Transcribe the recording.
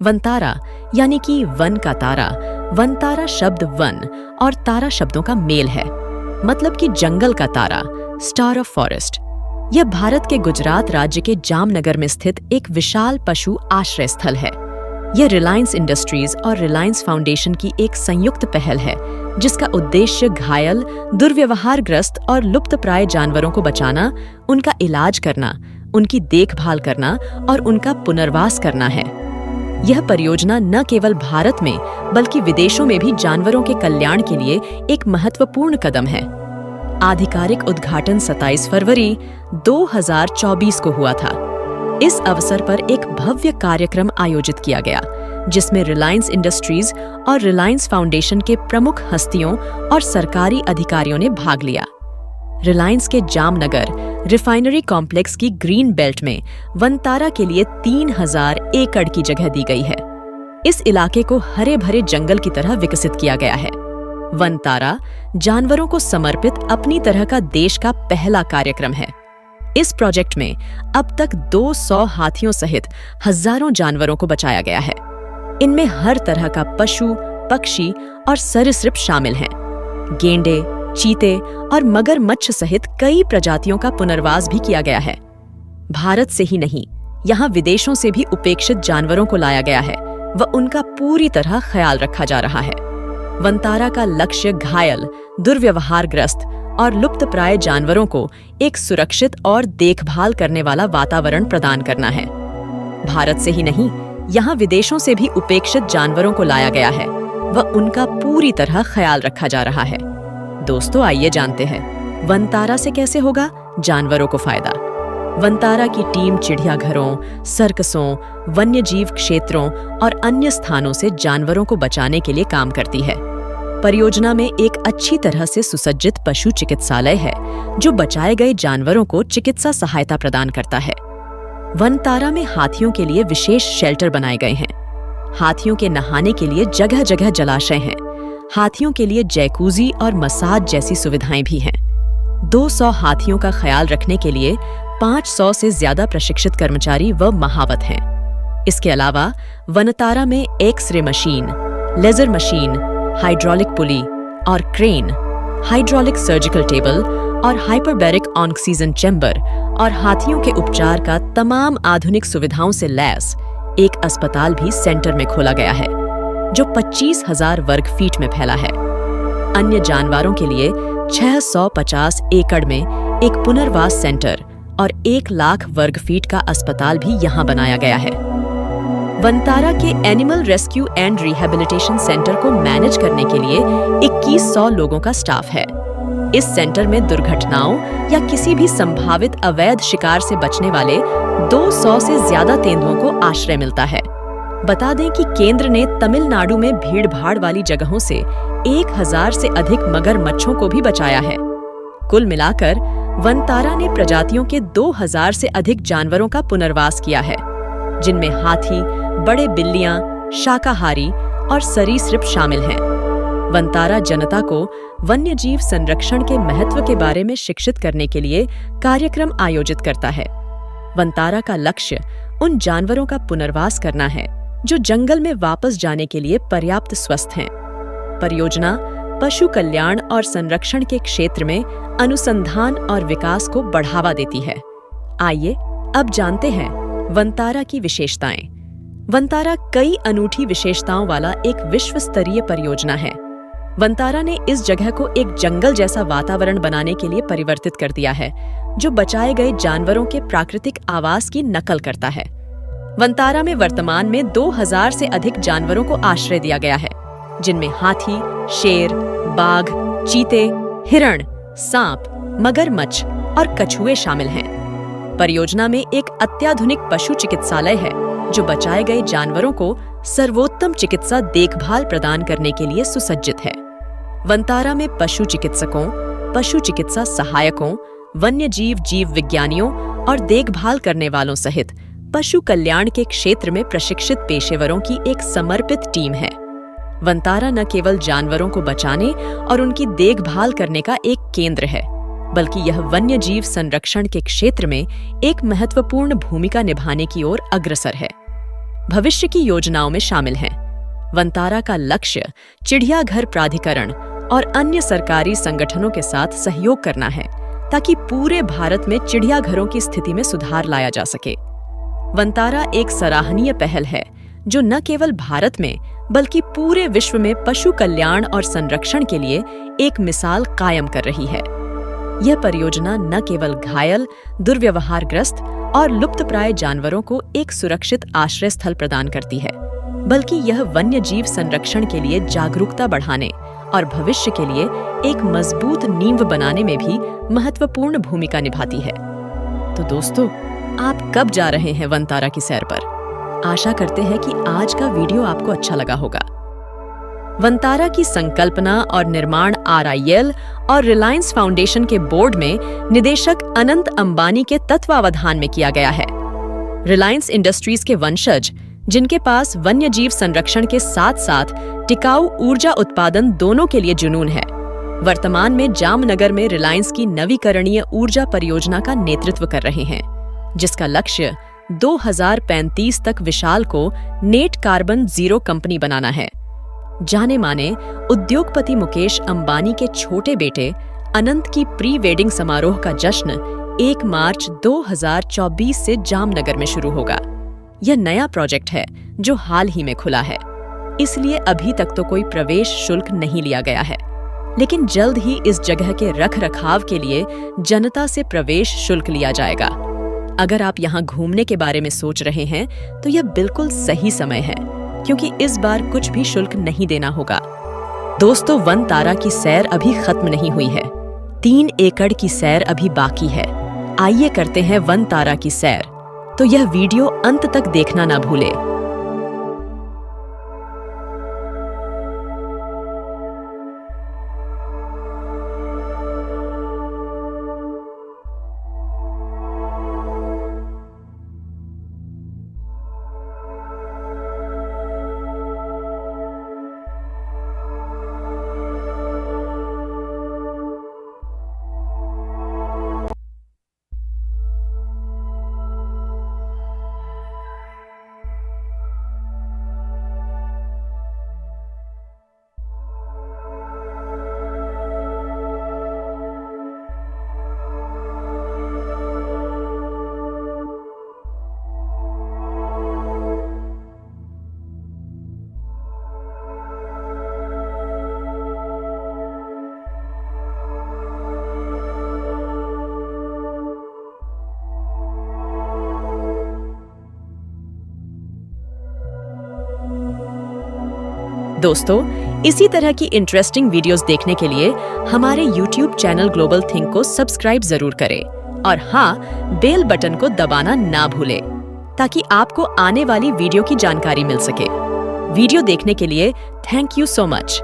वनतारा यानी कि वन का तारा। वनतारा शब्द वन और तारा शब्दों का मेल है, मतलब कि जंगल का तारा, स्टार ऑफ फॉरेस्ट। यह भारत के गुजरात राज्य के जामनगर में स्थित एक विशाल पशु आश्रय स्थल है। यह रिलायंस इंडस्ट्रीज और रिलायंस फाउंडेशन की एक संयुक्त पहल है, जिसका उद्देश्य घायल, दुर्व्यवहारग्रस्त और लुप्तप्राय जानवरों को बचाना, उनका इलाज करना, उनकी देखभाल करना और उनका पुनर्वास करना है। यह परियोजना न केवल भारत में बल्कि विदेशों में भी जानवरों के कल्याण के लिए एक महत्वपूर्ण कदम है। आधिकारिक उद्घाटन 27 फरवरी 2024 को हुआ था। इस अवसर पर एक भव्य कार्यक्रम आयोजित किया गया, जिसमें रिलायंस इंडस्ट्रीज और रिलायंस फाउंडेशन के प्रमुख हस्तियों और सरकारी अधिकारियों ने भाग लिया। रिलायंस के जामनगर रिफाइनरी कॉम्प्लेक्स की ग्रीन बेल्ट में वनतारा के लिए 3000 एकड़ की जगह दी गई है। इस इलाके को हरे भरे जंगल की तरह विकसित किया गया है। वनतारा जानवरों को समर्पित अपनी तरह का देश का पहला कार्यक्रम है। इस प्रोजेक्ट में अब तक 200 हाथियों सहित हजारों जानवरों को बचाया गया है। इनमें हर तरह का पशु, पक्षी और सरीसृप शामिल हैं। गेंडे, चीते और मगरमच्छ सहित कई प्रजातियों का पुनर्वास भी किया गया है। भारत से ही नहीं, यहाँ विदेशों से भी उपेक्षित जानवरों को लाया गया है व उनका पूरी तरह ख्याल रखा जा रहा है। वनतारा का लक्ष्य घायल, दुर्व्यवहारग्रस्त और लुप्तप्राय जानवरों को एक सुरक्षित और देखभाल करने वाला वातावरण प्रदान करना है। भारत से ही नहीं, यहाँ विदेशों से भी उपेक्षित जानवरों को लाया गया है व उनका पूरी तरह ख्याल रखा जा रहा है। दोस्तों, आइए जानते हैं वनतारा से कैसे होगा जानवरों को फायदा। वनतारा की टीम चिड़ियाघरों, सर्कसों, वन्यजीव क्षेत्रों और अन्य स्थानों से जानवरों को बचाने के लिए काम करती है। परियोजना में एक अच्छी तरह से सुसज्जित पशु चिकित्सालय है, जो बचाए गए जानवरों को चिकित्सा सहायता प्रदान करता है। वनतारा में हाथियों के लिए विशेष शेल्टर बनाए गए हैं। हाथियों के नहाने के लिए जगह जगह जलाशय हैं। हाथियों के लिए जैकूजी और मसाज जैसी सुविधाएं भी हैं। 200 हाथियों का ख्याल रखने के लिए 500 से ज्यादा प्रशिक्षित कर्मचारी व महावत हैं। इसके अलावा वनतारा में x-ray machine, laser machine, hydraulic pulley और क्रेन, हाइड्रोलिक सर्जिकल टेबल और हाइपरबैरिक ऑक्सीजन चैम्बर और हाथियों के उपचार का तमाम आधुनिक सुविधाओं से लैस एक अस्पताल भी सेंटर में खोला गया है, जो 25,000 वर्ग फीट में फैला है। अन्य जानवरों के लिए 650 एकड़ में एक पुनर्वास सेंटर और 1 लाख वर्ग फीट का अस्पताल भी यहाँ बनाया गया है। वनतारा के animal rescue and rehabilitation centre को मैनेज करने के लिए 2100 लोगों का स्टाफ है। इस सेंटर में दुर्घटनाओं या किसी भी संभावित अवैध शिकार से बचने वाले 200 से ज्यादा तेंदुओं को आश्रय मिलता है। बता दें कि केंद्र ने तमिलनाडु में भीड़-भाड़ वाली जगहों से 1000 से अधिक मगरमच्छों को भी बचाया है। कुल मिलाकर वनतारा ने प्रजातियों के 2000 से अधिक जानवरों का पुनर्वास किया है, जिनमें हाथी, बड़े बिल्लियां, शाकाहारी और सरीसृप शामिल हैं। वनतारा जनता को वन्यजीव संरक्षण के महत्व के बारे में शिक्षित करने के लिए कार्यक्रम आयोजित करता है। वनतारा का लक्ष्य उन जानवरों का पुनर्वास करना है जो जंगल में वापस जाने के लिए पर्याप्त स्वस्थ हैं। परियोजना पशु कल्याण और संरक्षण के क्षेत्र में अनुसंधान और विकास को बढ़ावा देती है। आइए अब जानते हैं वनतारा की विशेषताएं। वनतारा कई अनूठी विशेषताओं वाला एक विश्व स्तरीय परियोजना है। वनतारा ने इस जगह को एक जंगल जैसा वातावरण बनाने के लिए परिवर्तित कर दिया है, जो बचाए गए जानवरों के प्राकृतिक आवास की नकल करता है। वनतारा में वर्तमान में 2000 से अधिक जानवरों को आश्रय दिया गया है, जिनमें हाथी, शेर, बाघ, चीते, हिरण, सांप, मगरमच्छ और कछुए शामिल हैं। परियोजना में एक अत्याधुनिक पशु चिकित्सालय है, जो बचाए गए जानवरों को सर्वोत्तम चिकित्सा देखभाल प्रदान करने के लिए सुसज्जित है। वनतारा में पशु चिकित्सकों, पशु चिकित्सा सहायकों, वन्यजीव जीव विज्ञानियों और देखभाल करने वालों सहित पशु कल्याण के क्षेत्र में प्रशिक्षित पेशेवरों की एक समर्पित टीम है। वनतारा न केवल जानवरों को बचाने और उनकी देखभाल करने का एक केंद्र है, बल्कि यह वन्यजीव संरक्षण के क्षेत्र में एक महत्वपूर्ण भूमिका निभाने की ओर अग्रसर है। भविष्य की योजनाओं में शामिल हैं। वनतारा का लक्ष्य चिड़ियाघर प्राधिकरण और अन्य सरकारी संगठनों के साथ सहयोग करना है ताकि पूरे भारत में चिड़ियाघरों की स्थिति में सुधार लाया जा सके। वनतारा एक सराहनीय पहल है जो न केवल भारत में बल्कि पूरे विश्व में पशु कल्याण और संरक्षण के लिए एक मिसाल कायम कर रही है। यह परियोजना न केवल घायल, दुर्व्यवहारग्रस्त और लुप्तप्राय जानवरों को एक सुरक्षित आश्रय स्थल प्रदान करती है, बल्कि यह वन्य जीव संरक्षण के लिए जागरूकता बढ़ाने और भविष्य के लिए एक मजबूत नींव बनाने में भी महत्वपूर्ण भूमिका निभाती है। तो दोस्तों, आप कब जा रहे हैं वनतारा की सैर पर? आशा करते हैं कि आज का वीडियो आपको अच्छा लगा होगा। वनतारा की संकल्पना और निर्माण RIL और रिलायंस फाउंडेशन के बोर्ड में निदेशक अनंत अंबानी के तत्वावधान में किया गया है। रिलायंस इंडस्ट्रीज के वंशज, जिनके पास वन्यजीव संरक्षण के साथ साथ टिकाऊ ऊर्जा उत्पादन दोनों के लिए जुनून है, वर्तमान में जामनगर में रिलायंस की नवीकरणीय ऊर्जा परियोजना का नेतृत्व कर रहे हैं, जिसका लक्ष्य 2035 तक विशाल को नेट कार्बन जीरो कंपनी बनाना है। जाने माने उद्योगपति मुकेश अंबानी के छोटे बेटे अनंत की प्री वेडिंग समारोह का जश्न 1 मार्च 2024 से जामनगर में शुरू होगा। यह नया प्रोजेक्ट है जो हाल ही में खुला है, इसलिए अभी तक तो कोई प्रवेश शुल्क नहीं लिया गया है, लेकिन जल्द ही इस जगह के रखरखाव के लिए जनता से प्रवेश शुल्क लिया जाएगा। अगर आप यहाँ घूमने के बारे में सोच रहे हैं तो यह बिल्कुल सही समय है, क्योंकि इस बार कुछ भी शुल्क नहीं देना होगा। दोस्तों, वनतारा की सैर अभी खत्म नहीं हुई है। 3 एकड़ की सैर अभी बाकी है। आइए करते हैं वनतारा की सैर। तो यह वीडियो अंत तक देखना ना भूलें। दोस्तों, इसी तरह की इंटरेस्टिंग वीडियोस देखने के लिए हमारे YouTube चैनल ग्लोबल थिंक को सब्सक्राइब जरूर करें और हाँ, बेल बटन को दबाना ना भूलें ताकि आपको आने वाली वीडियो की जानकारी मिल सके। वीडियो देखने के लिए थैंक यू सो मच।